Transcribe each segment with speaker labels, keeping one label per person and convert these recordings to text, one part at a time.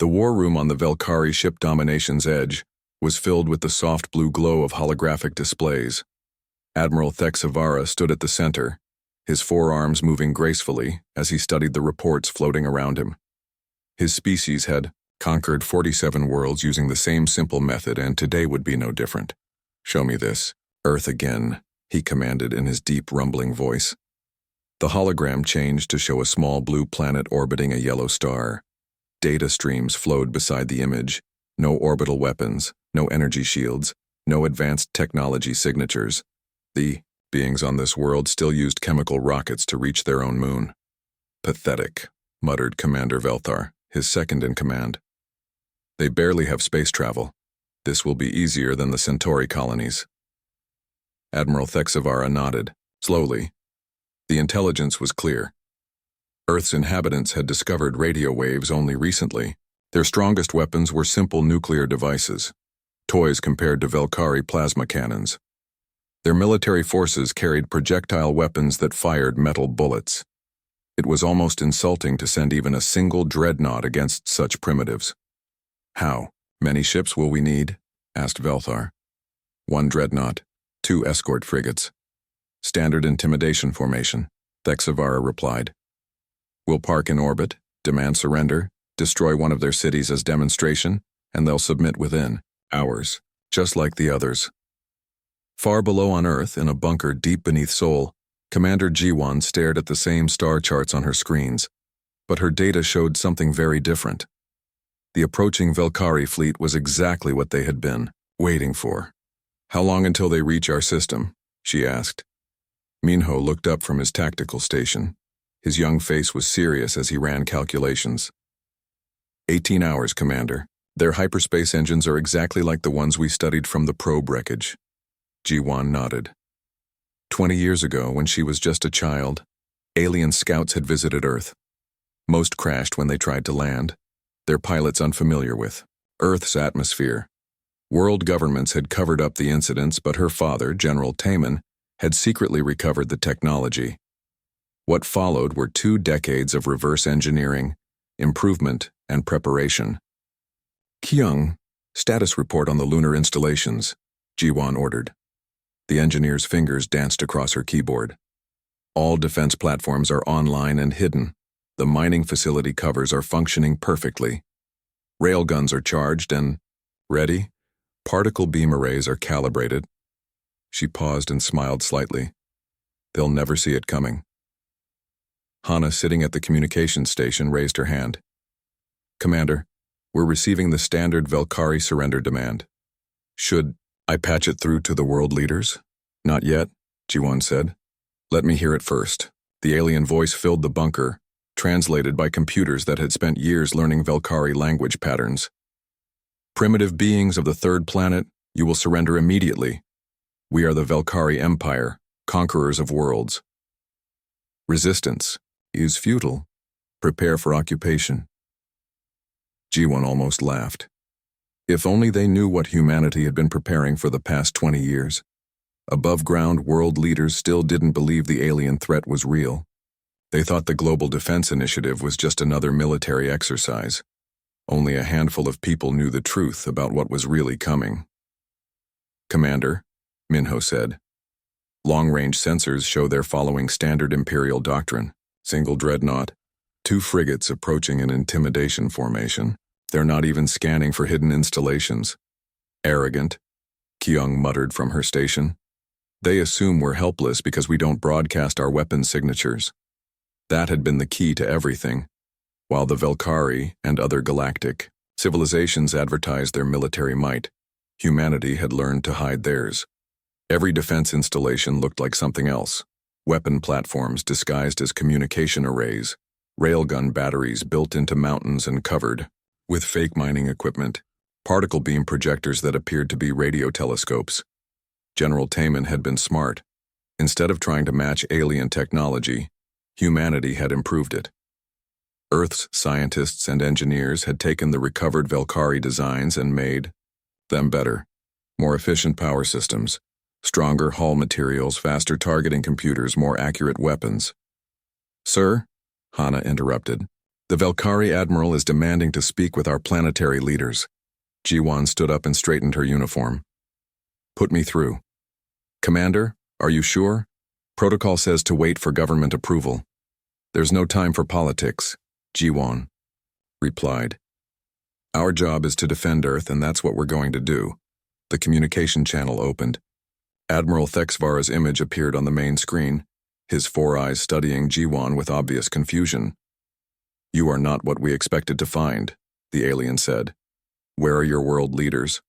Speaker 1: The war room on the Velkari ship Domination's edge was filled with the soft blue glow of holographic displays. Admiral Thexavara stood at the center, his forearms moving gracefully as he studied the reports floating around him. His species had conquered 47 worlds using the same simple method, and today would be no different. "Show me this. Earth again," he commanded in his deep, rumbling voice. The hologram changed to show a small blue planet orbiting a yellow star. Data streams flowed beside the image. No orbital weapons, no energy shields, no advanced technology signatures. The beings on this world still used chemical rockets to reach their own moon. "Pathetic," muttered Commander Velthar, his second in command. "They barely have space travel. This will be easier than the Centauri colonies." Admiral Thexavara nodded, slowly. The intelligence was clear. Earth's inhabitants had discovered radio waves only recently. Their strongest weapons were simple nuclear devices, toys compared to Velkari plasma cannons. Their military forces carried projectile weapons that fired metal bullets. It was almost insulting to send even a single dreadnought against such primitives. "How many ships will we need?" asked Velthar. "One dreadnought, 2 escort frigates. Standard intimidation formation," Thexavara replied. "We'll park in orbit, demand surrender, destroy one of their cities as demonstration, and they'll submit within hours, just like the others." Far below on Earth, in a bunker deep beneath Sol, Commander Jiwan stared at the same star charts on her screens, but her data showed something very different. The approaching Velkari fleet was exactly what they had been waiting for. "How long until they reach our system?" she asked. Minho looked up from his tactical station. His young face was serious as he ran calculations. 18 hours, Commander. Their hyperspace engines are exactly like the ones we studied from the probe wreckage." Jiwan nodded. 20 years ago, when she was just a child, alien scouts had visited Earth. Most crashed when they tried to land, their pilots unfamiliar with Earth's atmosphere. World governments had covered up the incidents, but her father, General Taman, had secretly recovered the technology. What followed were 2 decades of reverse engineering, improvement, and preparation. "Kyung, status report on the lunar installations," Jiwan ordered. The engineer's fingers danced across her keyboard. "All defense platforms are online and hidden. The mining facility covers are functioning perfectly. Railguns are charged and ready. Particle beam arrays are calibrated." She paused and smiled slightly. "They'll never see it coming." Hana, sitting at the communications station, raised her hand. "Commander, we're receiving the standard Velkari surrender demand. Should I patch it through to the world leaders?" "Not yet," Jiwan said. "Let me hear it first." The alien voice filled the bunker, translated by computers that had spent years learning Velkari language patterns. "Primitive beings of the 3rd planet, you will surrender immediately. We are the Velkari Empire, conquerors of worlds. Resistance is futile. Prepare for occupation." Jiwan almost laughed. If only they knew what humanity had been preparing for the past 20 years. Above-ground world leaders still didn't believe the alien threat was real. They thought the Global Defense Initiative was just another military exercise. Only a handful of people knew the truth about what was really coming. "Commander," Minho said, "long-range sensors show they're following standard Imperial doctrine. Single dreadnought, 2 frigates approaching in intimidation formation. They're not even scanning for hidden installations." "Arrogant," Kyung muttered from her station. "They assume we're helpless because we don't broadcast our weapon signatures." That had been the key to everything. While the Velkari and other galactic civilizations advertised their military might, humanity had learned to hide theirs. Every defense installation looked like something else. Weapon platforms disguised as communication arrays, railgun batteries built into mountains and covered with fake mining equipment, particle beam projectors that appeared to be radio telescopes. General Taman had been smart. Instead of trying to match alien technology, humanity had improved it. Earth's scientists and engineers had taken the recovered Velkari designs and made them better. More efficient power systems, stronger hull materials, faster targeting computers, more accurate weapons. "Sir," Hana interrupted, The Velkari Admiral is demanding to speak with our planetary leaders. Jiwan stood up and straightened her uniform. Put me through. Commander, are you sure? Protocol says to wait for government approval. There's no time for politics, Jiwan replied. Our job is to defend Earth, and that's what we're going to do. The communication channel opened. Admiral Thexvara's image appeared on the main screen, his four eyes studying Jiwan with obvious confusion. You are not what we expected to find, the alien said. Where are your world leaders?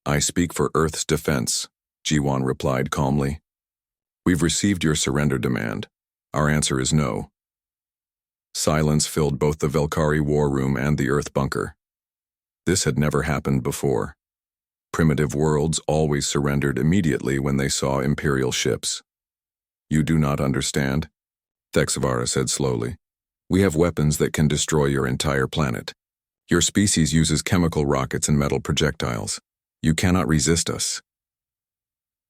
Speaker 1: I speak for Earth's defense, Jiwan replied calmly. We've received your surrender demand. Our answer is no. Silence filled both the Velkari war room and the Earth bunker. This had never happened before. Primitive worlds always surrendered immediately when they saw Imperial ships. You do not understand, Thexvara said slowly. We have weapons that can destroy your entire planet. Your species uses chemical rockets and metal projectiles. You cannot resist us.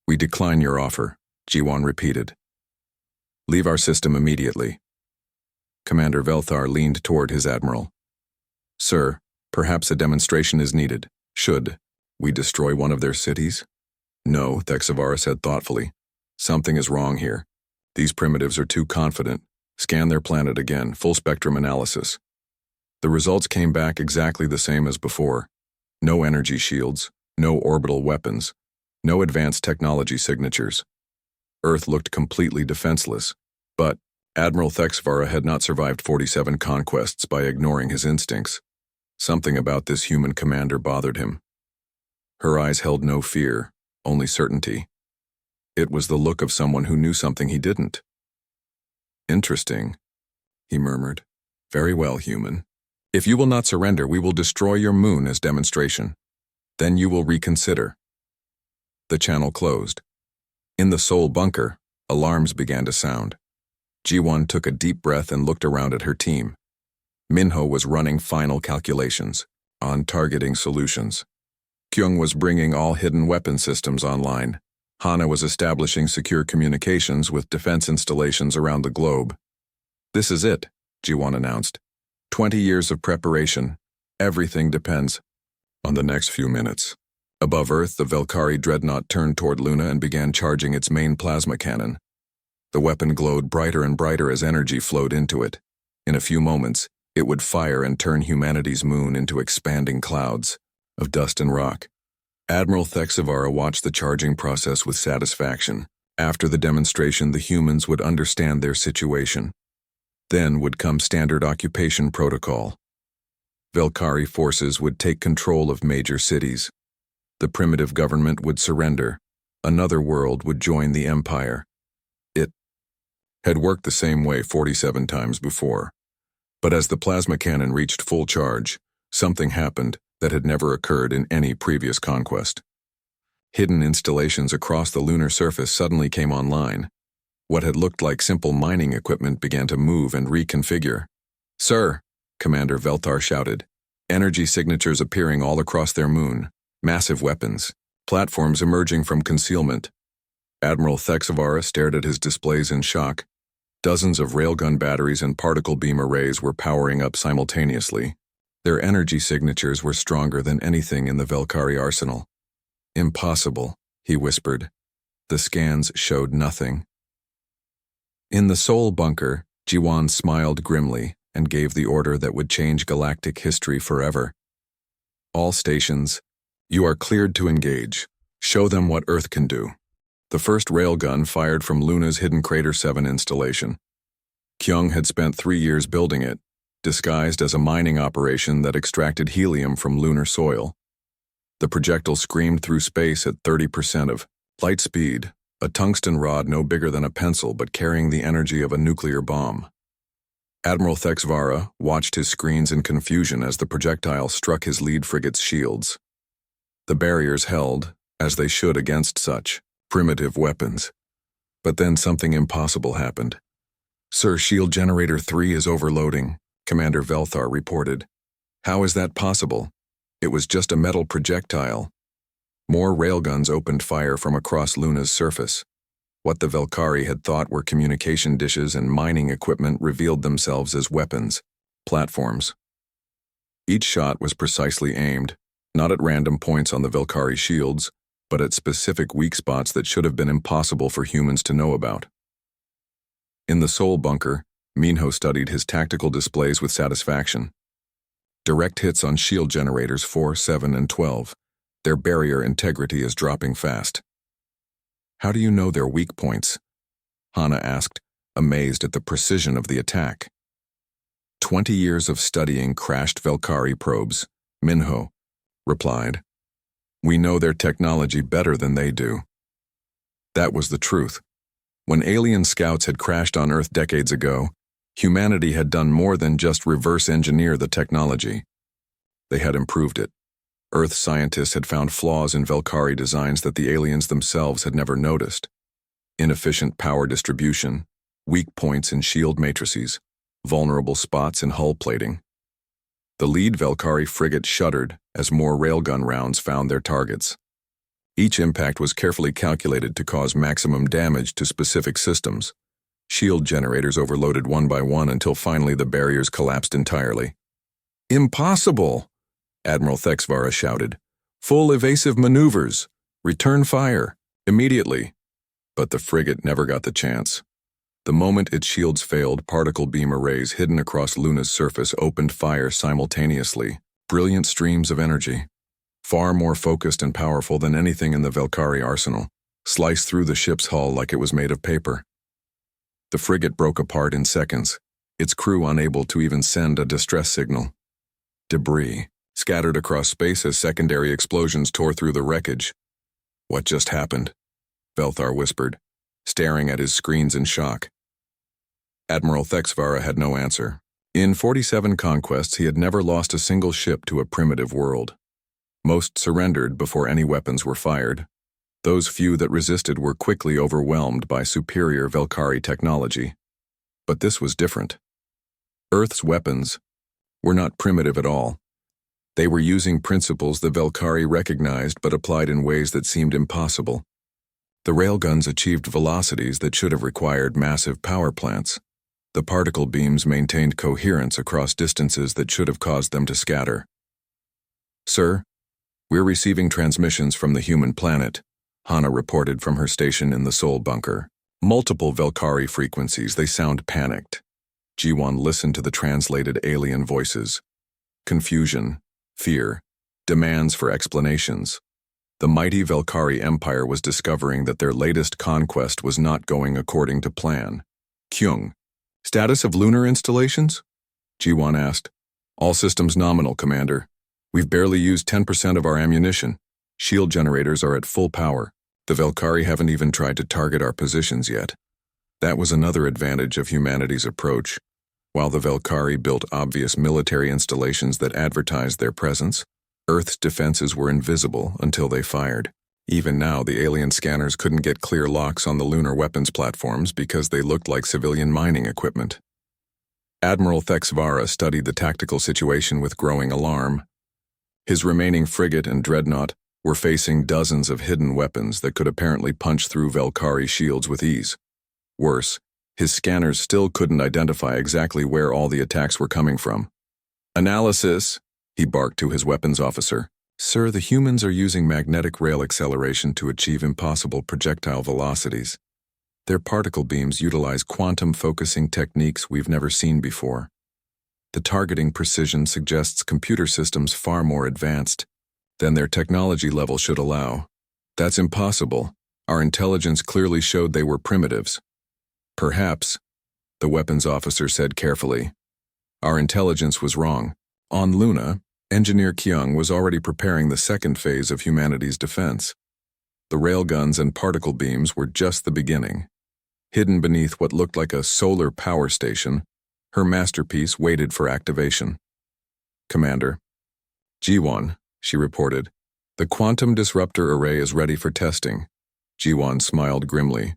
Speaker 1: We decline your offer, Jiwan repeated. Leave our system immediately. Commander Velthar leaned toward his admiral. Sir, perhaps a demonstration is needed. Should we destroy one of their cities? No, Thexvara said thoughtfully. Something is wrong here. These primitives are too confident. Scan their planet again, full spectrum analysis. The results came back exactly the same as before. No energy shields, no orbital weapons, no advanced technology signatures. Earth looked completely defenseless, but Admiral Thexvara had not survived 47 conquests by ignoring his instincts. Something about this human commander bothered him. Her eyes held no fear, only certainty. It was the look of someone who knew something he didn't. Interesting, he murmured. Very well, human. If you will not surrender, we will destroy your moon as demonstration. Then you will reconsider. The channel closed. In the Sol bunker, alarms began to sound. Jiwan took a deep breath and looked around at her team. Minho was running final calculations on targeting solutions. Kyung was bringing all hidden weapon systems online. Hana was establishing secure communications with defense installations around the globe. This is it, Jiwan announced. 20 years of preparation. Everything depends on the next few minutes. Above Earth, the Velkari dreadnought turned toward Luna and began charging its main plasma cannon. The weapon glowed brighter and brighter as energy flowed into it. In a few moments, it would fire and turn humanity's moon into expanding clouds of dust and rock. Admiral Thexvara watched the charging process with satisfaction. After the demonstration, the humans would understand their situation. Then would come standard occupation protocol. Velkari forces would take control of major cities. The primitive government would surrender. Another world would join the empire. It had worked the same way 47 times before. But as the plasma cannon reached full charge, something happened that had never occurred in any previous conquest. Hidden installations across the lunar surface suddenly came online. What had looked like simple mining equipment began to move and reconfigure. Sir, Commander Velthar shouted. Energy signatures appearing all across their moon. Massive weapons. Platforms emerging from concealment. Admiral Thexvara stared at his displays in shock. Dozens of railgun batteries and particle beam arrays were powering up simultaneously. Their energy signatures were stronger than anything in the Velkari arsenal. Impossible, he whispered. The scans showed nothing. In the Sol bunker, Jiwan smiled grimly and gave the order that would change galactic history forever. All stations, you are cleared to engage. Show them what Earth can do. The first railgun fired from Luna's hidden Crater 7 installation. Kyung had spent 3 years building it, disguised as a mining operation that extracted helium from lunar soil. The projectile screamed through space at 30% of light speed, a tungsten rod no bigger than a pencil but carrying the energy of a nuclear bomb. Admiral Thexvara watched his screens in confusion as the projectile struck his lead frigate's shields. The barriers held, as they should against such primitive weapons. But then something impossible happened. Sir, Shield Generator 3 is overloading, Commander Velthar reported. How is that possible? It was just a metal projectile. More railguns opened fire from across Luna's surface. What the Velkari had thought were communication dishes and mining equipment revealed themselves as weapons. platforms. Each shot was precisely aimed, not at random points on the Velkari shields, but at specific weak spots that should have been impossible for humans to know about. In the Soul Bunker, Minho studied his tactical displays with satisfaction. Direct hits on shield generators 4, 7, and 12. Their barrier integrity is dropping fast. How do you know their weak points? Hana asked, amazed at the precision of the attack. 20 years of studying crashed Velkari probes, Minho replied. We know their technology better than they do. That was the truth. When alien scouts had crashed on Earth decades ago, humanity had done more than just reverse engineer the technology. They had improved it. Earth scientists had found flaws in Velkari designs that the aliens themselves had never noticed. Inefficient power distribution, weak points in shield matrices, vulnerable spots in hull plating. The lead Velkari frigate shuddered as more railgun rounds found their targets. Each impact was carefully calculated to cause maximum damage to specific systems. Shield generators overloaded one by one until finally the barriers collapsed entirely. Impossible! Admiral Thexvara shouted. Full evasive maneuvers! Return fire! Immediately! But the frigate never got the chance. The moment its shields failed, particle beam arrays hidden across Luna's surface opened fire simultaneously. Brilliant streams of energy, far more focused and powerful than anything in the Velkari arsenal, sliced through the ship's hull like it was made of paper. The frigate broke apart in seconds, its crew unable to even send a distress signal. Debris scattered across space as secondary explosions tore through the wreckage. What just happened? Velthar whispered, staring at his screens in shock. Admiral Thexvara had no answer. In 47 conquests, he had never lost a single ship to a primitive world. Most surrendered before any weapons were fired. Those few that resisted were quickly overwhelmed by superior Velkari technology. But this was different. Earth's weapons were not primitive at all. They were using principles the Velkari recognized but applied in ways that seemed impossible. The railguns achieved velocities that should have required massive power plants. The particle beams maintained coherence across distances that should have caused them to scatter. Sir, we're receiving transmissions from the human planet, Hana reported from her station in the Soul Bunker. Multiple Velkari frequencies, they sound panicked. Jiwan listened to the translated alien voices. Confusion, fear, demands for explanations. The mighty Velkari Empire was discovering that their latest conquest was not going according to plan. Kyung, status of lunar installations? Jiwan asked. All systems nominal, Commander. We've barely used 10% of our ammunition. Shield generators are at full power. The Velkari haven't even tried to target our positions yet. That was another advantage of humanity's approach. While the Velkari built obvious military installations that advertised their presence, Earth's defenses were invisible until they fired. Even now, the alien scanners couldn't get clear locks on the lunar weapons platforms because they looked like civilian mining equipment. Admiral Thexvara studied the tactical situation with growing alarm. His remaining frigate and dreadnought were facing dozens of hidden weapons that could apparently punch through Velkari shields with ease. Worse, his scanners still couldn't identify exactly where all the attacks were coming from. Analysis, he barked to his weapons officer. Sir, the humans are using magnetic rail acceleration to achieve impossible projectile velocities. Their particle beams utilize quantum focusing techniques we've never seen before. The targeting precision suggests computer systems far more advanced than their technology level should allow. That's impossible. Our intelligence clearly showed they were primitives. Perhaps, the weapons officer said carefully. Our intelligence was wrong. On Luna, Engineer Kyung was already preparing the second phase of humanity's defense. The railguns and particle beams were just the beginning. Hidden beneath what looked like a solar power station, her masterpiece waited for activation. Commander. G1, she reported. The quantum disruptor array is ready for testing. G1 smiled grimly.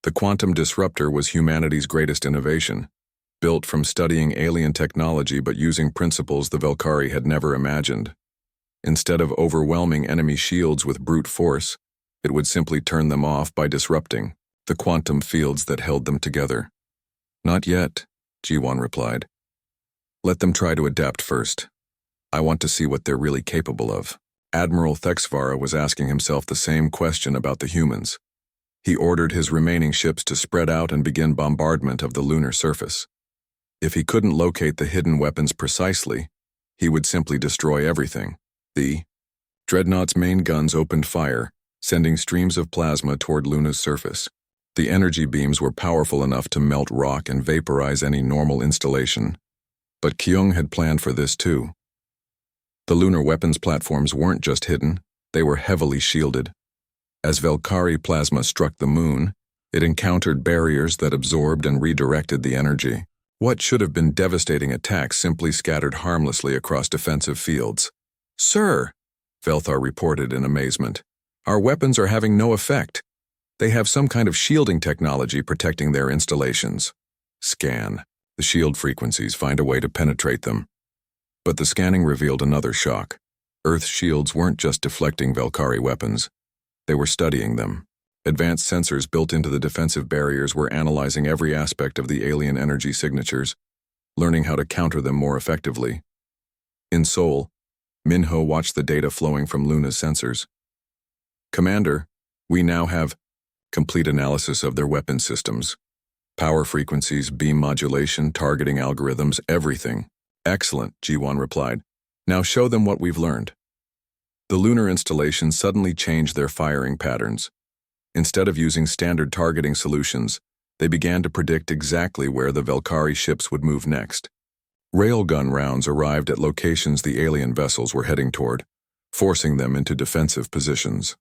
Speaker 1: The quantum disruptor was humanity's greatest innovation, built from studying alien technology but using principles the Velkari had never imagined. Instead of overwhelming enemy shields with brute force, it would simply turn them off by disrupting the quantum fields that held them together. Not yet, G1 replied. Let them try to adapt first. I want to see what they're really capable of. Admiral Thexvara was asking himself the same question about the humans. He ordered his remaining ships to spread out and begin bombardment of the lunar surface. If he couldn't locate the hidden weapons precisely, he would simply destroy everything. The dreadnought's main guns opened fire, sending streams of plasma toward Luna's surface. The energy beams were powerful enough to melt rock and vaporize any normal installation. But Kyung had planned for this too. The lunar weapons platforms weren't just hidden, they were heavily shielded. As Valkyrie plasma struck the moon, it encountered barriers that absorbed and redirected the energy. What should have been devastating attacks simply scattered harmlessly across defensive fields. "Sir," Velthar reported in amazement, "our weapons are having no effect. They have some kind of shielding technology protecting their installations." Scan. The shield frequencies find a way to penetrate them. But the scanning revealed another shock. Earth's shields weren't just deflecting Valkyrie weapons. They were studying them. Advanced sensors built into the defensive barriers were analyzing every aspect of the alien energy signatures, learning how to counter them more effectively. In Seoul, Minho watched the data flowing from Luna's sensors. "Commander, we now have complete analysis of their weapon systems. Power frequencies, beam modulation, targeting algorithms, everything." "Excellent," Ji-won replied. "Now show them what we've learned." The lunar installation suddenly changed their firing patterns. Instead of using standard targeting solutions, they began to predict exactly where the Valkyrie ships would move next. Railgun rounds arrived at locations the alien vessels were heading toward, forcing them into defensive positions.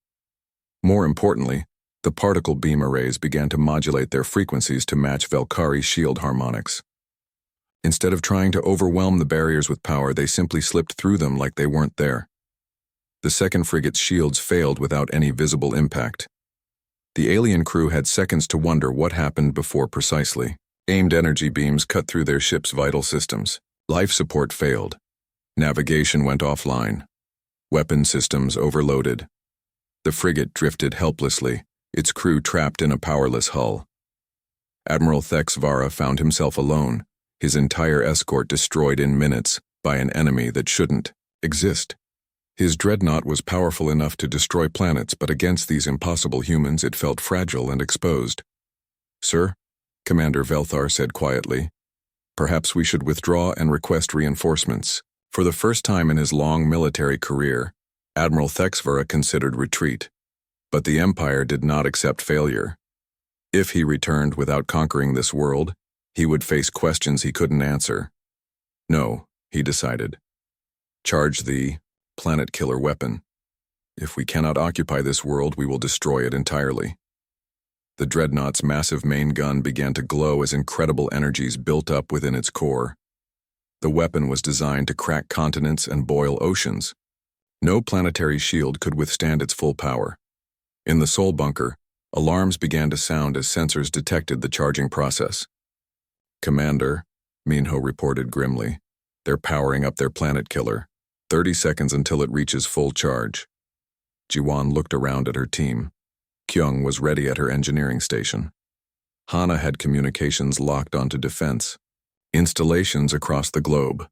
Speaker 1: More importantly, the particle beam arrays began to modulate their frequencies to match Valkyrie shield harmonics. Instead of trying to overwhelm the barriers with power, they simply slipped through them like they weren't there. The second frigate's shields failed without any visible impact. The alien crew had seconds to wonder what happened before precisely. Aimed energy beams cut through their ship's vital systems. Life support failed. Navigation went offline. Weapon systems overloaded. The frigate drifted helplessly, its crew trapped in a powerless hull. Admiral Thexvara found himself alone, his entire escort destroyed in minutes by an enemy that shouldn't exist. His dreadnought was powerful enough to destroy planets, but against these impossible humans it felt fragile and exposed. "Sir," Commander Velthar said quietly, "perhaps we should withdraw and request reinforcements." For the first time in his long military career, Admiral Thexvara considered retreat. But the Empire did not accept failure. If he returned without conquering this world, he would face questions he couldn't answer. No, he decided. Charge the planet killer weapon. If we cannot occupy this world, we will destroy it entirely. The dreadnought's massive main gun began to glow as incredible energies built up within its core. The weapon was designed to crack continents and boil oceans. No planetary shield could withstand its full power. In the Sol bunker, alarms began to sound as sensors detected the charging process. "Commander," Minho reported grimly, "they're powering up their planet killer. 30 seconds until it reaches full charge." Ji-won looked around at her team. Kyung was ready at her engineering station. Hana had communications locked onto defense installations across the globe.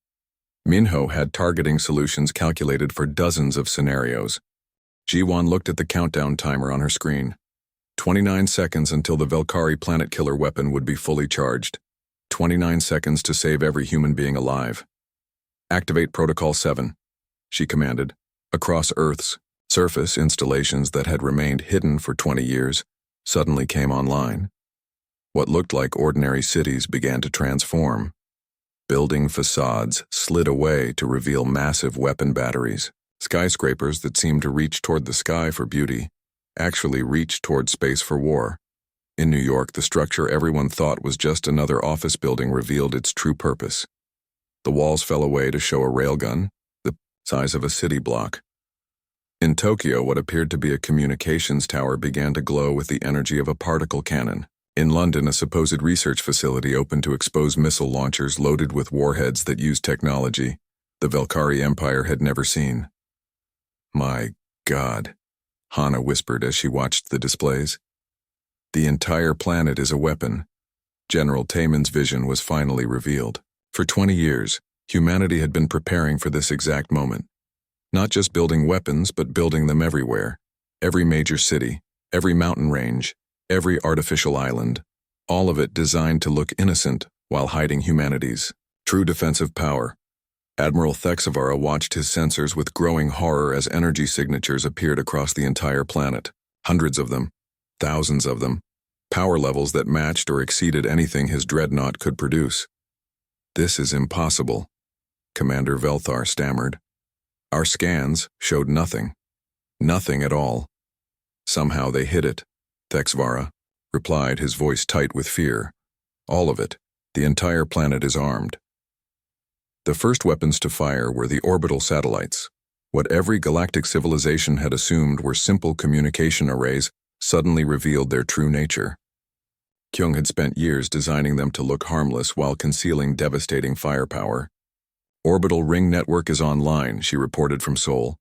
Speaker 1: Minho had targeting solutions calculated for dozens of scenarios. Ji-won looked at the countdown timer on her screen. 29 seconds until the Valkyrie planet killer weapon would be fully charged. 29 seconds to save every human being alive. "Activate Protocol 7, she commanded. Across Earth's surface, installations that had remained hidden for 20 years suddenly came online. What looked like ordinary cities began to transform. Building facades slid away to reveal massive weapon batteries. Skyscrapers that seemed to reach toward the sky for beauty actually reached toward space for war. In New York, the structure everyone thought was just another office building revealed its true purpose. The walls fell away to show a railgun, the size of a city block. In Tokyo, what appeared to be a communications tower began to glow with the energy of a particle cannon. In London, a supposed research facility opened to expose missile launchers loaded with warheads that used technology the Valkyrie Empire had never seen. "My God," Hana whispered as she watched the displays. "The entire planet is a weapon." General Taeman's vision was finally revealed. For 20 years, Humanity had been preparing for this exact moment. Not just building weapons, but building them everywhere. Every major city, every mountain range, every artificial island, all of it designed to look innocent while hiding humanity's true defensive power. Admiral Thexavara watched his sensors with growing horror as energy signatures appeared across the entire planet. Hundreds of them, thousands of them, power levels that matched or exceeded anything his dreadnought could produce. "This is impossible," Commander Velthar stammered. "Our scans showed nothing. Nothing at all." "Somehow they hid it," Thexavara replied, his voice tight with fear. "All of it. The entire planet is armed." The first weapons to fire were the orbital satellites. What every galactic civilization had assumed were simple communication arrays suddenly revealed their true nature. Kyung had spent years designing them to look harmless while concealing devastating firepower. "Orbital ring network is online," she reported from Seoul,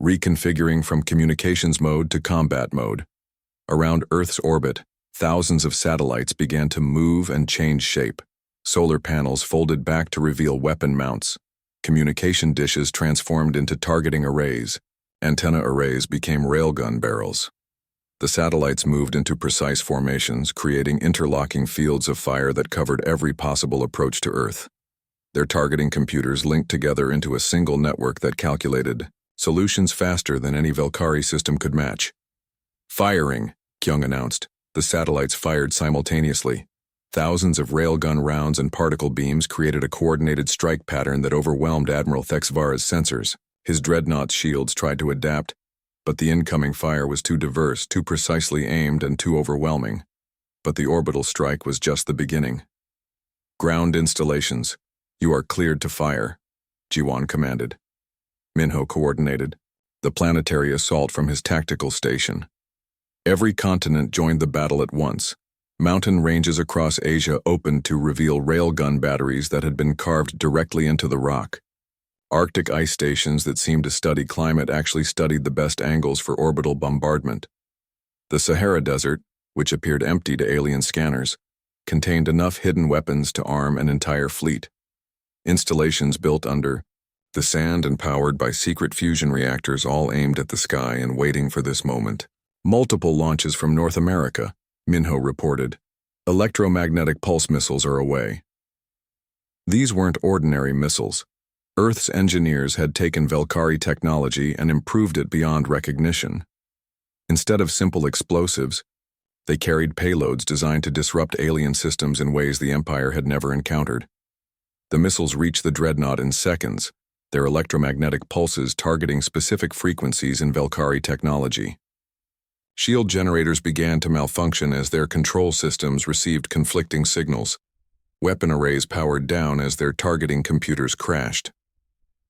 Speaker 1: reconfiguring from communications mode to combat mode. Around Earth's orbit, thousands of satellites began to move and change shape. Solar panels folded back to reveal weapon mounts. Communication dishes transformed into targeting arrays. Antenna arrays became railgun barrels. The satellites moved into precise formations, creating interlocking fields of fire that covered every possible approach to Earth. Their targeting computers linked together into a single network that calculated solutions faster than any Velkari system could match. "Firing," Kyung announced. The satellites fired simultaneously. Thousands of railgun rounds and particle beams created a coordinated strike pattern that overwhelmed Admiral Thexavara's sensors. His dreadnought's shields tried to adapt, but the incoming fire was too diverse, too precisely aimed, and too overwhelming. But the orbital strike was just the beginning. "Ground installations, you are cleared to fire," Jiwon commanded. Minho coordinated the planetary assault from his tactical station. Every continent joined the battle at once. Mountain ranges across Asia opened to reveal railgun batteries that had been carved directly into the rock. Arctic ice stations that seemed to study climate actually studied the best angles for orbital bombardment. The Sahara Desert, which appeared empty to alien scanners, contained enough hidden weapons to arm an entire fleet. Installations built under the sand and powered by secret fusion reactors all aimed at the sky and waiting for this moment. "Multiple launches from North America," Minho reported. "Electromagnetic pulse missiles are away." These weren't ordinary missiles. Earth's engineers had taken Velkari technology and improved it beyond recognition. Instead of simple explosives, they carried payloads designed to disrupt alien systems in ways the Empire had never encountered. The missiles reached the dreadnought in seconds, their electromagnetic pulses targeting specific frequencies in Velkari technology. Shield generators began to malfunction as their control systems received conflicting signals. Weapon arrays powered down as their targeting computers crashed.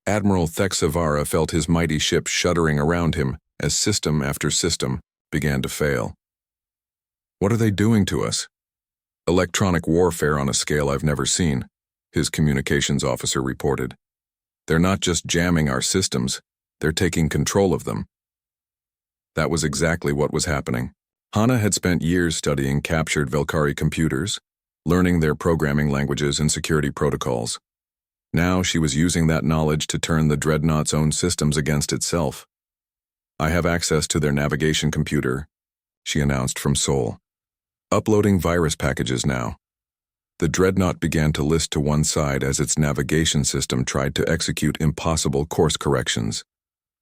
Speaker 1: Admiral Thexavara felt his mighty ship shuddering around him as system after system began to fail. "What are they doing to us?" "Electronic warfare on a scale I've never seen," his communications officer reported. "They're not just jamming our systems, they're taking control of them." That was exactly what was happening. Hana had spent years studying captured Velkari computers, learning their programming languages and security protocols. Now she was using that knowledge to turn the dreadnought's own systems against itself. "I have access to their navigation computer," she announced from Seoul. "Uploading virus packages now." The dreadnought began to list to one side as its navigation system tried to execute impossible course corrections.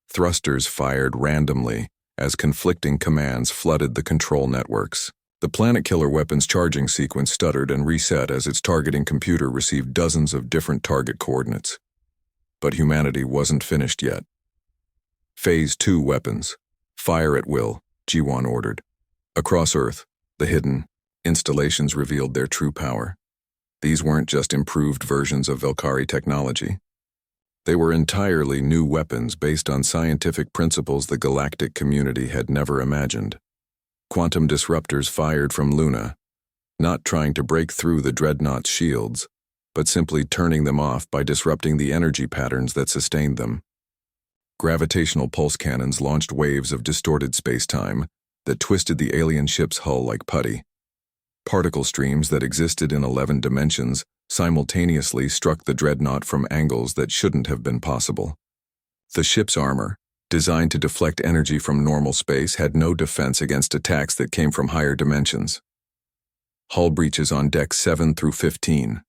Speaker 1: Thrusters fired randomly as conflicting commands flooded the control networks. The Planet Killer weapon's charging sequence stuttered and reset as its targeting computer received dozens of different target coordinates. But humanity wasn't finished yet. "Phase 2 weapons. Fire at will," Jiwon ordered. Across Earth, the hidden installations revealed their true power. These weren't just improved versions of Velkari technology. They were entirely new weapons based on scientific principles the galactic community had never imagined. Quantum disruptors fired from Luna, not trying to break through the dreadnought's shields, but simply turning them off by disrupting the energy patterns that sustained them. Gravitational pulse cannons launched waves of distorted space-time that twisted the alien ship's hull like putty. Particle streams that existed in 11 dimensions simultaneously struck the dreadnought from angles that shouldn't have been possible. The ship's armor, designed to deflect energy from normal space, had no defense against attacks that came from higher dimensions. Hull breaches on decks 7 through 15.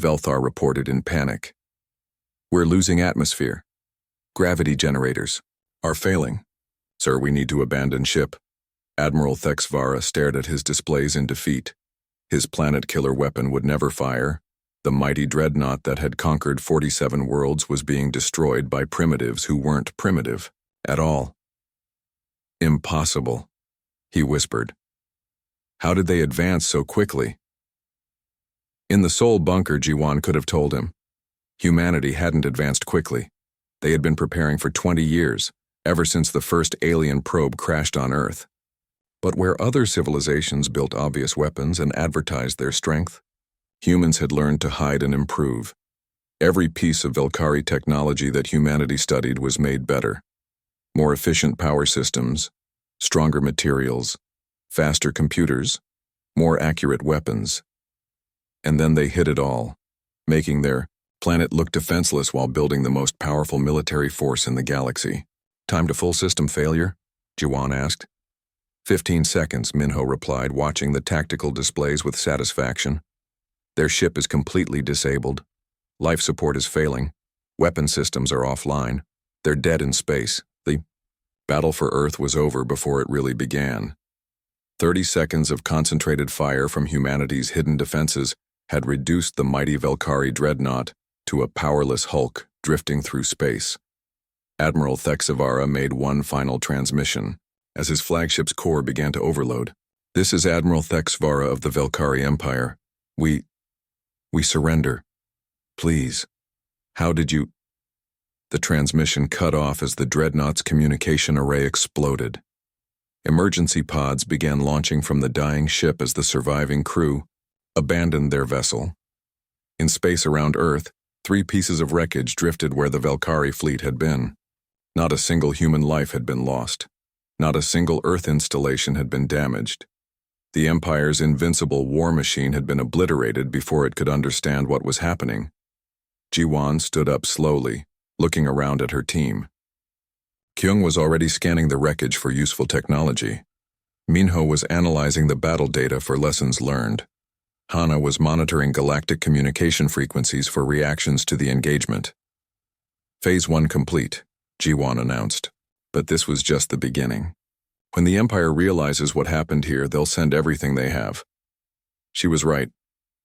Speaker 1: Velthar reported in panic. We're losing atmosphere. Gravity generators are failing. Sir, we need to abandon ship. Admiral Thexvara stared at his displays in defeat. His planet-killer weapon would never fire. The mighty dreadnought that had conquered 47 worlds was being destroyed by primitives who weren't primitive at all. Impossible, he whispered. How did they advance so quickly? In the Sol bunker, Jiwan could have told him. Humanity hadn't advanced quickly. They had been preparing for 20 years, ever since the first alien probe crashed on Earth. But where other civilizations built obvious weapons and advertised their strength, humans had learned to hide and improve. Every piece of Velkari technology that humanity studied was made better. More efficient power systems, stronger materials, faster computers, more accurate weapons. And then they hid it all, making their planet look defenseless while building the most powerful military force in the galaxy. Time to full system failure? Jiwan asked. 15 seconds, Minho replied, watching the tactical displays with satisfaction. Their ship is completely disabled. Life support is failing. Weapon systems are offline. They're dead in space. The battle for Earth was over before it really began. 30 seconds of concentrated fire from humanity's hidden defenses had reduced the mighty Velkari dreadnought to a powerless hulk drifting through space. Admiral Thexvara made one final transmission as his flagship's core began to overload. This is Admiral Thexvara of the Velkari Empire. We surrender. Please. How did you... The transmission cut off as the dreadnought's communication array exploded. Emergency pods began launching from the dying ship as the surviving crew abandoned their vessel. In space around Earth, 3 pieces of wreckage drifted where the Velkari fleet had been. Not a single human life had been lost. Not a single Earth installation had been damaged. The Empire's invincible war machine had been obliterated before it could understand what was happening. Jiwan stood up slowly, looking around at her team. Kyung was already scanning the wreckage for useful technology. Minho was analyzing the battle data for lessons learned. Hana was monitoring galactic communication frequencies for reactions to the engagement. Phase 1 complete, Jiwan announced. But this was just the beginning. When the Empire realizes what happened here, they'll send everything they have. She was right.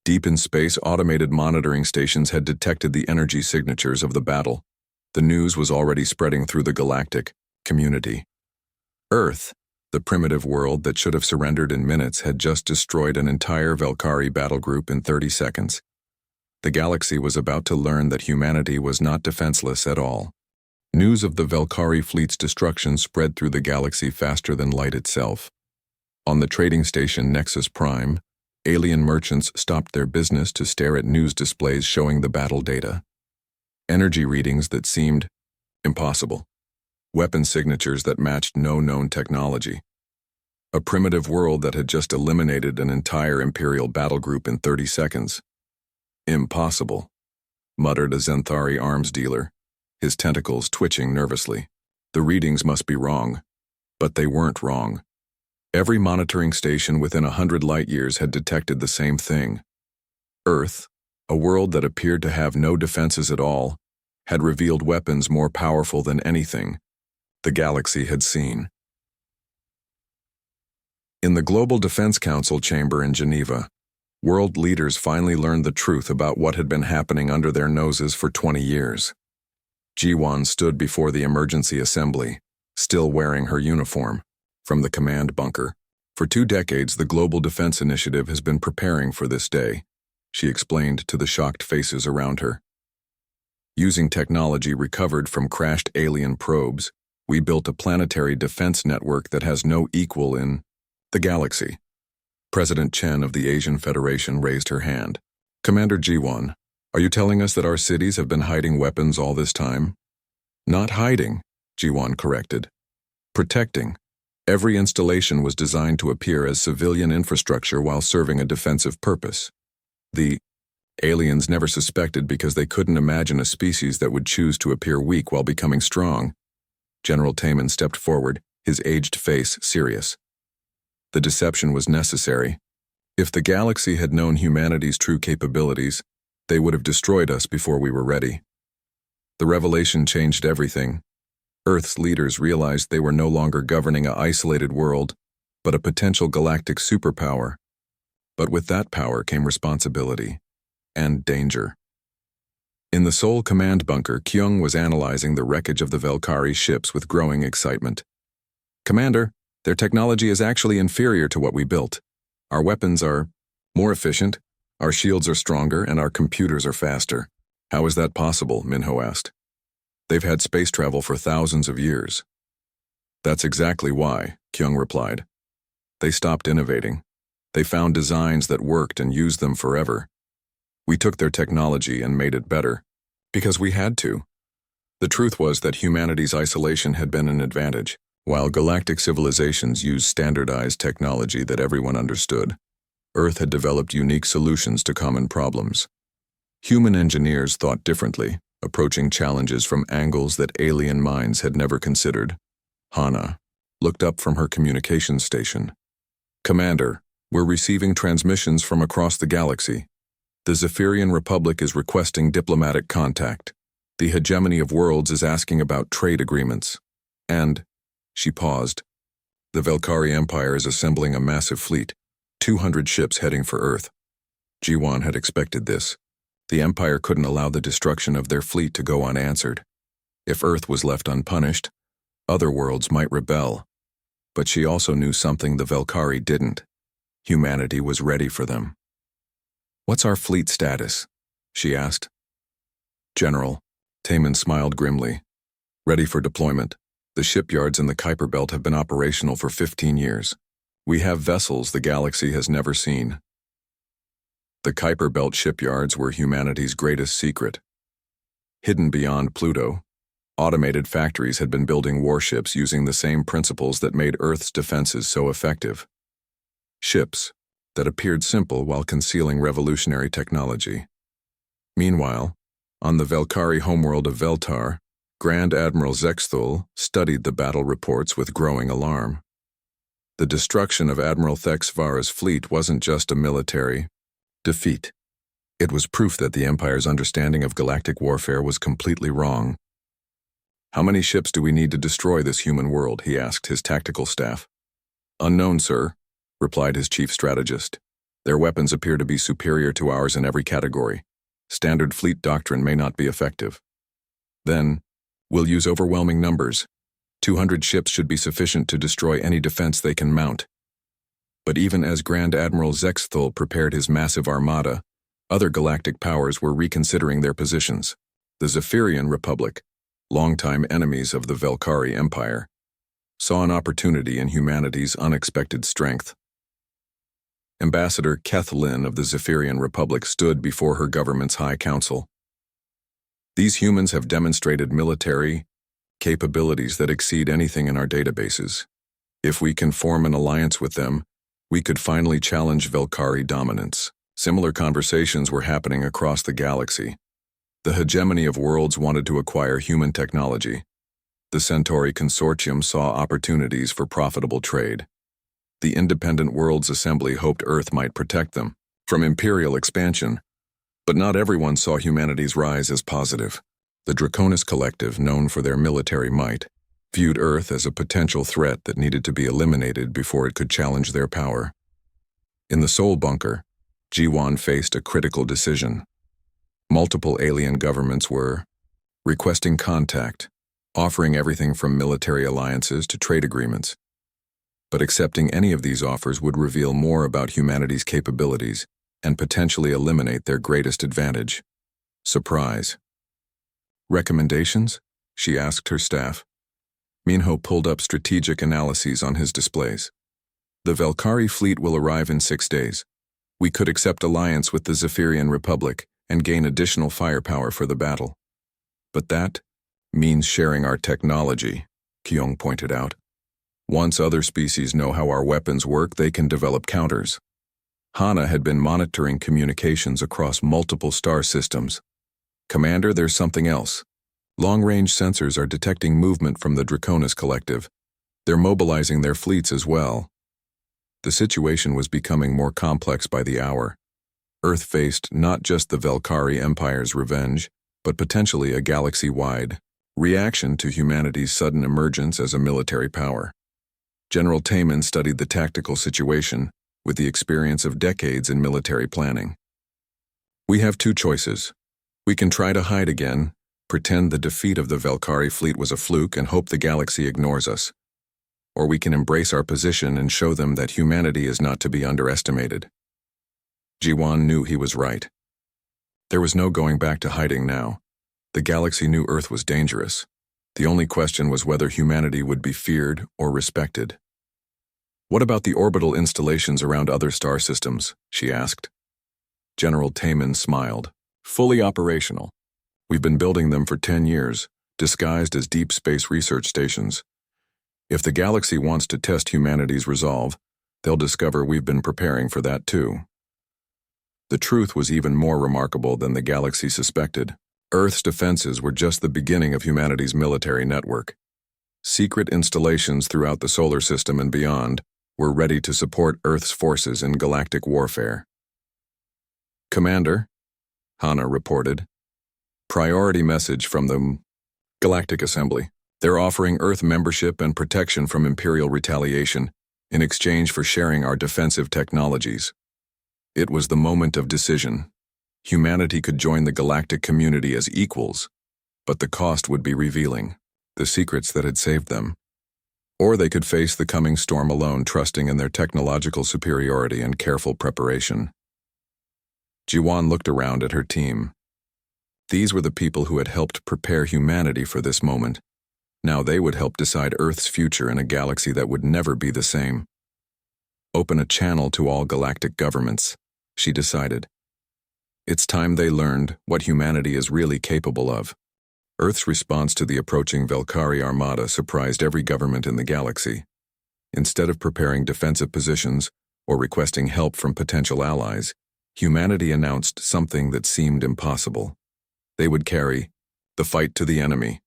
Speaker 1: Deep in space, automated monitoring stations had detected the energy signatures of the battle. The news was already spreading through the galactic community. Earth, the primitive world that should have surrendered in minutes, had just destroyed an entire Velkari battle group in 30 seconds. The galaxy was about to learn that humanity was not defenseless at all. News of the Velkari fleet's destruction spread through the galaxy faster than light itself. On the trading station Nexus Prime, alien merchants stopped their business to stare at news displays showing the battle data. Energy readings that seemed impossible. Weapon signatures that matched no known technology. A primitive world that had just eliminated an entire Imperial battle group in 30 seconds. Impossible, muttered a Zenthari arms dealer, his tentacles twitching nervously. The readings must be wrong. But they weren't wrong. Every monitoring station within 100 light-years had detected the same thing. Earth, a world that appeared to have no defenses at all, had revealed weapons more powerful than anything the galaxy had seen. In the Global Defense Council chamber in Geneva, world leaders finally learned the truth about what had been happening under their noses for 20 years. Jiwan stood before the emergency assembly, still wearing her uniform, from the command bunker. For 2 decades, the Global Defense Initiative has been preparing for this day, she explained to the shocked faces around her. Using technology recovered from crashed alien probes, we built a planetary defense network that has no equal in the galaxy. President Chen of the Asian Federation raised her hand. Commander Jiwan, are you telling us that our cities have been hiding weapons all this time? Not hiding, Jiwan corrected. Protecting. Every installation was designed to appear as civilian infrastructure while serving a defensive purpose. The Aliens never suspected because they couldn't imagine a species that would choose to appear weak while becoming strong. General Taman stepped forward, his aged face serious. The deception was necessary. If the galaxy had known humanity's true capabilities, they would have destroyed us before we were ready. The revelation changed everything. Earth's leaders realized they were no longer governing an isolated world, but a potential galactic superpower. But with that power came responsibility and danger. In the Sol command bunker, Kyung was analyzing the wreckage of the Velkari ships with growing excitement. "Commander, their technology is actually inferior to what we built. Our weapons are more efficient, our shields are stronger, and our computers are faster." "How is that possible?" Minho asked. "They've had space travel for thousands of years." "That's exactly why," Kyung replied. "They stopped innovating. They found designs that worked and used them forever. We took their technology and made it better, because we had to." The truth was that humanity's isolation had been an advantage, while galactic civilizations used standardized technology that everyone understood. Earth had developed unique solutions to common problems. Human engineers thought differently, approaching challenges from angles that alien minds had never considered. Hana looked up from her communications station. "Commander, we're receiving transmissions from across the galaxy. The Zephyrian Republic is requesting diplomatic contact. The hegemony of worlds is asking about trade agreements. And," she paused, "the Velkari Empire is assembling a massive fleet, 200 ships heading for Earth." Jiwan had expected this. The Empire couldn't allow the destruction of their fleet to go unanswered. If Earth was left unpunished, other worlds might rebel. But she also knew something the Velkari didn't. Humanity was ready for them. "What's our fleet status?" she asked. "General," Taman smiled grimly. "Ready for deployment. The shipyards in the Kuiper Belt have been operational for 15 years. We have vessels the galaxy has never seen." The Kuiper Belt shipyards were humanity's greatest secret. Hidden beyond Pluto, automated factories had been building warships using the same principles that made Earth's defenses so effective. Ships that appeared simple while concealing revolutionary technology. Meanwhile, on the Velkari homeworld of Veltar, Grand Admiral Zexthul studied the battle reports with growing alarm. The destruction of Admiral Thexvara's fleet wasn't just a military defeat. It was proof that the Empire's understanding of galactic warfare was completely wrong. "How many ships do we need to destroy this human world?" he asked his tactical staff. "Unknown, sir," replied his chief strategist. "Their weapons appear to be superior to ours in every category. Standard fleet doctrine may not be effective." "Then, we'll use overwhelming numbers. 200 ships should be sufficient to destroy any defense they can mount." But even as Grand Admiral Zexthul prepared his massive armada, other galactic powers were reconsidering their positions. The Zephyrian Republic, longtime enemies of the Velkari Empire, saw an opportunity in humanity's unexpected strength. Ambassador Keth Lin of the Zephyrian Republic stood before her government's High Council. "These humans have demonstrated military capabilities that exceed anything in our databases. If we can form an alliance with them, we could finally challenge Velkari dominance." Similar conversations were happening across the galaxy. The hegemony of worlds wanted to acquire human technology. The Centauri Consortium saw opportunities for profitable trade. The Independent Worlds Assembly hoped Earth might protect them from imperial expansion. But not everyone saw humanity's rise as positive. The Draconis Collective, known for their military might, viewed Earth as a potential threat that needed to be eliminated before it could challenge their power. In the Sol bunker, Jiwan faced a critical decision. Multiple alien governments were requesting contact, offering everything from military alliances to trade agreements. But accepting any of these offers would reveal more about humanity's capabilities and potentially eliminate their greatest advantage: surprise. "Recommendations?" she asked her staff. Minho pulled up strategic analyses on his displays. "The Velkari fleet will arrive in 6 days. We could accept alliance with the Zephyrian Republic and gain additional firepower for the battle. But that means sharing our technology," Kyung pointed out. "Once other species know how our weapons work, they can develop counters." Hana had been monitoring communications across multiple star systems. "Commander, there's something else. Long-range sensors are detecting movement from the Draconis Collective. They're mobilizing their fleets as well." The situation was becoming more complex by the hour. Earth faced not just the Velkari Empire's revenge, but potentially a galaxy-wide reaction to humanity's sudden emergence as a military power. General Taman studied the tactical situation with the experience of decades in military planning. "We have two choices. We can try to hide again, pretend the defeat of the Velkari fleet was a fluke and hope the galaxy ignores us. Or we can embrace our position and show them that humanity is not to be underestimated." Jiwan knew he was right. There was no going back to hiding now. The galaxy knew Earth was dangerous. The only question was whether humanity would be feared or respected. "What about the orbital installations around other star systems?" she asked. General Taman smiled. "Fully operational. We've been building them for 10 years, disguised as deep space research stations. If the galaxy wants to test humanity's resolve, they'll discover we've been preparing for that too." The truth was even more remarkable than the galaxy suspected. Earth's defenses were just the beginning of humanity's military network. Secret installations throughout the solar system and beyond were ready to support Earth's forces in galactic warfare. "Commander," Hana reported. "Priority message from the Galactic Assembly. They're offering Earth membership and protection from Imperial retaliation in exchange for sharing our defensive technologies." It was the moment of decision. Humanity could join the galactic community as equals, but the cost would be revealing, the secrets that had saved them. Or they could face the coming storm alone, trusting in their technological superiority and careful preparation. Jiwan looked around at her team. These were the people who had helped prepare humanity for this moment. Now they would help decide Earth's future in a galaxy that would never be the same. Open a channel to all galactic governments, she decided. It's time they learned what humanity is really capable of. Earth's response to the approaching Velkari armada surprised every government in the galaxy. Instead of preparing defensive positions or requesting help from potential allies, humanity announced something that seemed impossible. They would carry the fight to the enemy.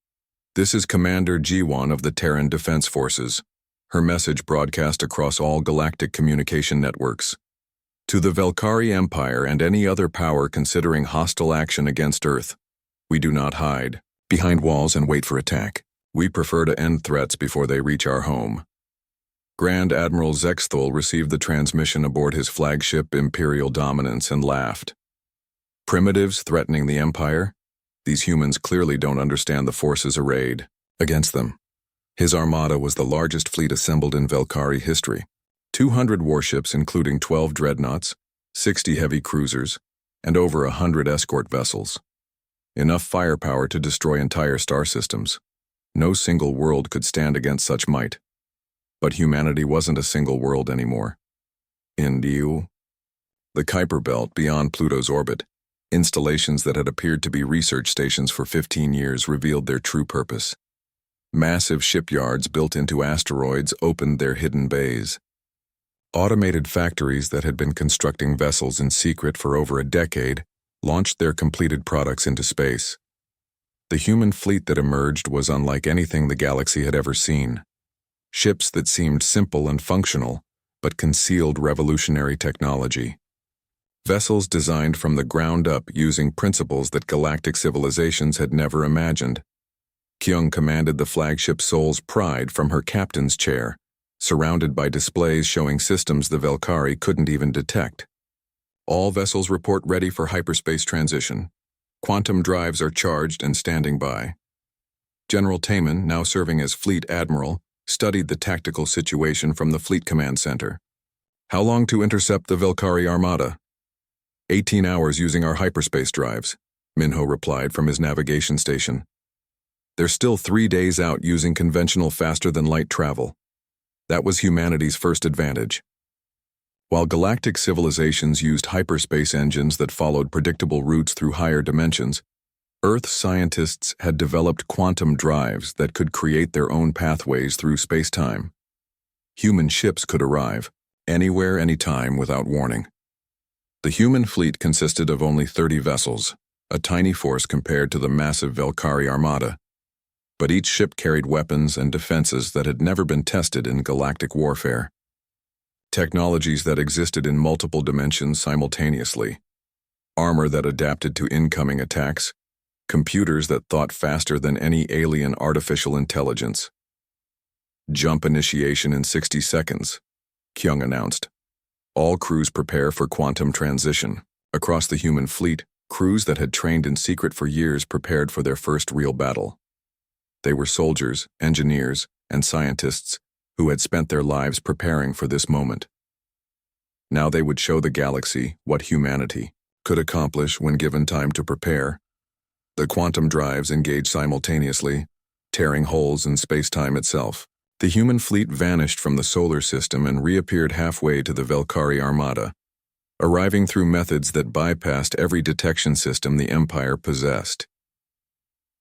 Speaker 1: "This is Commander Jiwan of the Terran Defense Forces." Her message broadcast across all galactic communication networks. "To the Velkari Empire and any other power considering hostile action against Earth, we do not hide behind walls and wait for attack. We prefer to end threats before they reach our home." Grand Admiral Zexthul received the transmission aboard his flagship Imperial Dominance and laughed. "Primitives threatening the Empire? These humans clearly don't understand the forces arrayed against them." His armada was the largest fleet assembled in Velkari history. 200 warships including 12 dreadnoughts, 60 heavy cruisers, and over 100 escort vessels. Enough firepower to destroy entire star systems. No single world could stand against such might. But humanity wasn't a single world anymore. In the Kuiper Belt beyond Pluto's orbit, installations that had appeared to be research stations for 15 years revealed their true purpose. Massive shipyards built into asteroids opened their hidden bays. Automated factories that had been constructing vessels in secret for over a decade launched their completed products into space. The human fleet that emerged was unlike anything the galaxy had ever seen. Ships that seemed simple and functional, but concealed revolutionary technology. Vessels designed from the ground up using principles that galactic civilizations had never imagined. Kyung commanded the flagship Soul's Pride from her captain's chair, surrounded by displays showing systems the Velkari couldn't even detect. "All vessels report ready for hyperspace transition. Quantum drives are charged and standing by." General Taman, now serving as Fleet Admiral, studied the tactical situation from the Fleet Command Center. "How long to intercept the Velkari armada?" 18 hours using our hyperspace drives, Minho replied from his navigation station. "They're still 3 days out using conventional faster-than-light travel." That was humanity's first advantage. While galactic civilizations used hyperspace engines that followed predictable routes through higher dimensions, Earth scientists had developed quantum drives that could create their own pathways through space-time. Human ships could arrive, anywhere, anytime, without warning. The human fleet consisted of only 30 vessels, a tiny force compared to the massive Velkari armada. But each ship carried weapons and defenses that had never been tested in galactic warfare. Technologies that existed in multiple dimensions simultaneously. Armor that adapted to incoming attacks. Computers that thought faster than any alien artificial intelligence. Jump initiation in 60 seconds, Kyung announced. All crews prepare for quantum transition. Across the human fleet, crews that had trained in secret for years prepared for their first real battle. They were soldiers, engineers, and scientists who had spent their lives preparing for this moment. Now they would show the galaxy what humanity could accomplish when given time to prepare. The quantum drives engaged simultaneously, tearing holes in space-time itself. The human fleet vanished from the solar system and reappeared halfway to the Velkari armada, arriving through methods that bypassed every detection system the Empire possessed.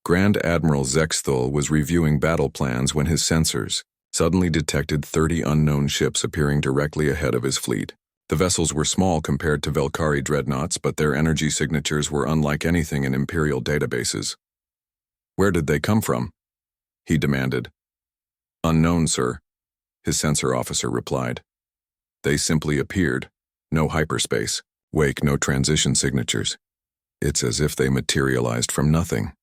Speaker 1: Grand Admiral Zexthul was reviewing battle plans when his sensors suddenly detected 30 unknown ships appearing directly ahead of his fleet. The vessels were small compared to Velkari dreadnoughts, but their energy signatures were unlike anything in Imperial databases. "Where did they come from?" he demanded. "Unknown, sir," his sensor officer replied. "They simply appeared. No hyperspace, wake, no transition signatures. It's as if they materialized from nothing."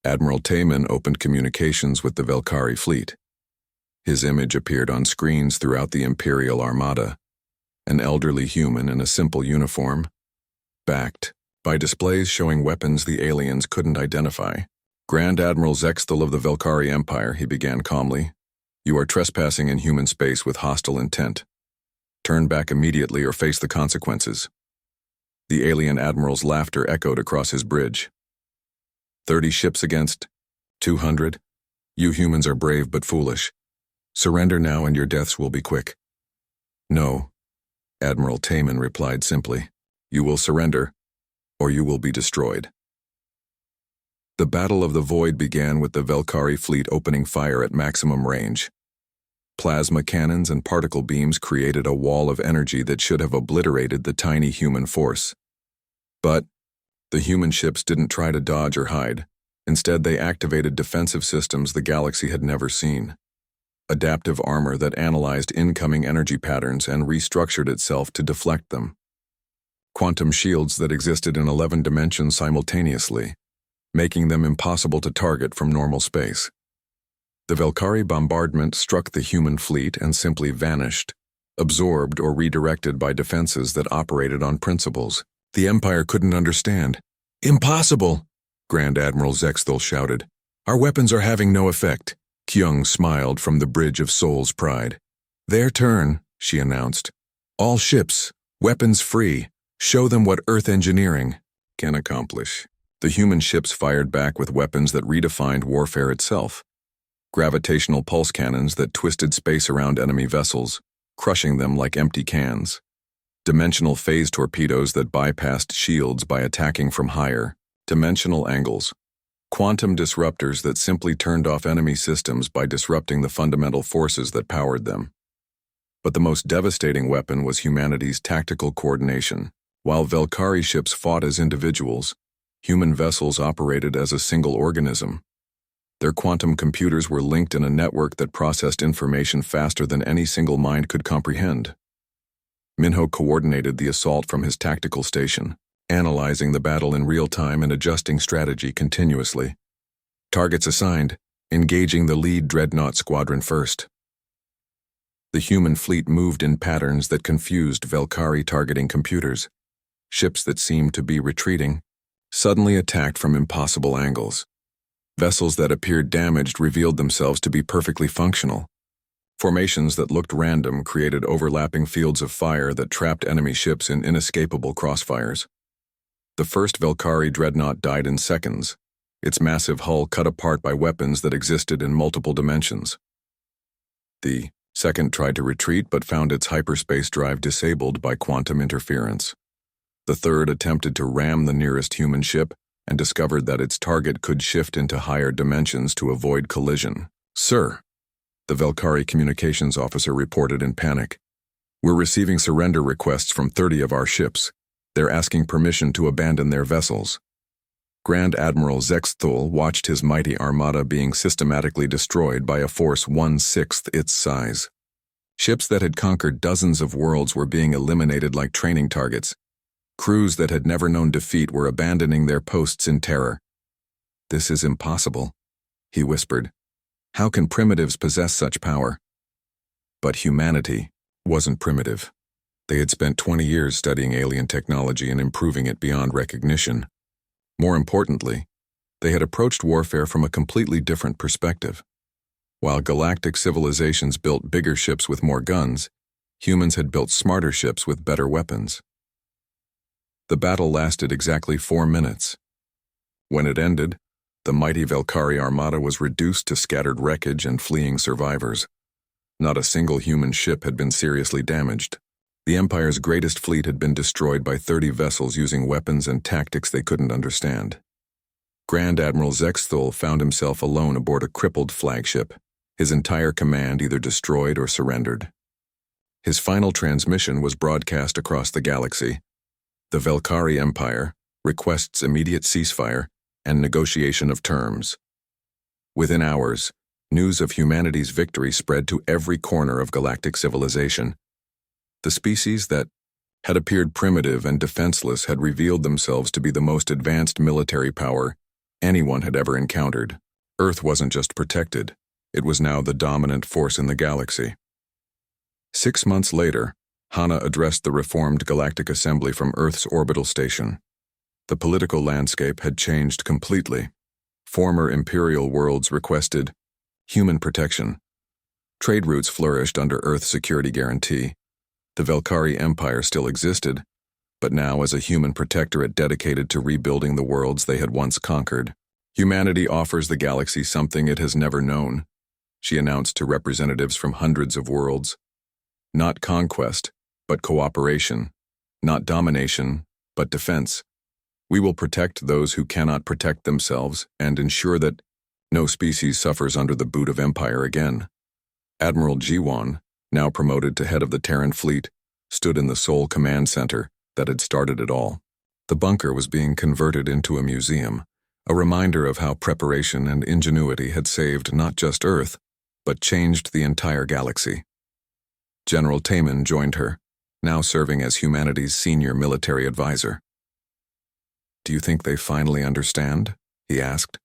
Speaker 1: Admiral Taman opened communications with the Velkari fleet. His image appeared on screens throughout the Imperial Armada, an elderly human in a simple uniform, backed by displays showing weapons the aliens couldn't identify. "Grand Admiral Zexthul of the Velkari Empire," he began calmly. "You are trespassing in human space with hostile intent. Turn back immediately or face the consequences." The alien admiral's laughter echoed across his bridge. 30 ships against 200? You humans are brave but foolish. Surrender now and your deaths will be quick." "No," Admiral Taman replied simply. "You will surrender, or you will be destroyed." The Battle of the Void began with the Velkari fleet opening fire at maximum range. Plasma cannons and particle beams created a wall of energy that should have obliterated the tiny human force. But the human ships didn't try to dodge or hide. Instead, they activated defensive systems the galaxy had never seen. Adaptive armor that analyzed incoming energy patterns and restructured itself to deflect them. Quantum shields that existed in 11 dimensions simultaneously, making them impossible to target from normal space. The Velkari bombardment struck the human fleet and simply vanished, absorbed or redirected by defenses that operated on principles the Empire couldn't understand. "Impossible!" Grand Admiral Zexthul shouted. "Our weapons are having no effect." Kyung smiled from the bridge of Soul's Pride. "Their turn," she announced. "All ships, weapons free. Show them what Earth engineering can accomplish." The human ships fired back with weapons that redefined warfare itself. Gravitational pulse cannons that twisted space around enemy vessels, crushing them like empty cans. Dimensional phase torpedoes that bypassed shields by attacking from higher, dimensional angles. Quantum disruptors that simply turned off enemy systems by disrupting the fundamental forces that powered them. But the most devastating weapon was humanity's tactical coordination. While Velkari ships fought as individuals, human vessels operated as a single organism. Their quantum computers were linked in a network that processed information faster than any single mind could comprehend. Minho coordinated the assault from his tactical station, analyzing the battle in real time and adjusting strategy continuously. Targets assigned, engaging the lead dreadnought squadron first. The human fleet moved in patterns that confused Velkari targeting computers. Ships that seemed to be retreating suddenly attacked from impossible angles. Vessels that appeared damaged revealed themselves to be perfectly functional. Formations that looked random created overlapping fields of fire that trapped enemy ships in inescapable crossfires. The first Velkari dreadnought died in seconds, its massive hull cut apart by weapons that existed in multiple dimensions. The second tried to retreat but found its hyperspace drive disabled by quantum interference. The third attempted to ram the nearest human ship and discovered that its target could shift into higher dimensions to avoid collision. "Sir," the Velkari communications officer reported in panic. "We're receiving surrender requests from 30 of our ships. They're asking permission to abandon their vessels." Grand Admiral Zexthul watched his mighty armada being systematically destroyed by a force 1/6 its size. Ships that had conquered dozens of worlds were being eliminated like training targets. Crews that had never known defeat were abandoning their posts in terror. "This is impossible," he whispered. "How can primitives possess such power?" But humanity wasn't primitive. They had spent 20 years studying alien technology and improving it beyond recognition. More importantly, they had approached warfare from a completely different perspective. While galactic civilizations built bigger ships with more guns, humans had built smarter ships with better weapons. The battle lasted exactly 4 minutes. When it ended, the mighty Velkari armada was reduced to scattered wreckage and fleeing survivors. Not a single human ship had been seriously damaged. The Empire's greatest fleet had been destroyed by 30 vessels using weapons and tactics they couldn't understand. Grand Admiral Zexthul found himself alone aboard a crippled flagship, his entire command either destroyed or surrendered. His final transmission was broadcast across the galaxy. The Velkari Empire requests immediate ceasefire and negotiation of terms. Within hours, news of humanity's victory spread to every corner of galactic civilization. The species that had appeared primitive and defenseless had revealed themselves to be the most advanced military power anyone had ever encountered. Earth wasn't just protected, it was now the dominant force in the galaxy. 6 months later, Hana addressed the reformed Galactic Assembly from Earth's orbital station. The political landscape had changed completely. Former imperial worlds requested human protection. Trade routes flourished under Earth's security guarantee. The Velkari Empire still existed, but now as a human protectorate dedicated to rebuilding the worlds they had once conquered. "Humanity offers the galaxy something it has never known," she announced to representatives from hundreds of worlds. "Not conquest, but cooperation. Not domination, but defense. We will protect those who cannot protect themselves and ensure that no species suffers under the boot of Empire again." Admiral Jiwan, now promoted to head of the Terran fleet, stood in the sole command center that had started it all. The bunker was being converted into a museum, a reminder of how preparation and ingenuity had saved not just Earth, but changed the entire galaxy. General Taman joined her, now serving as humanity's senior military advisor. "Do you think they finally understand?" he asked.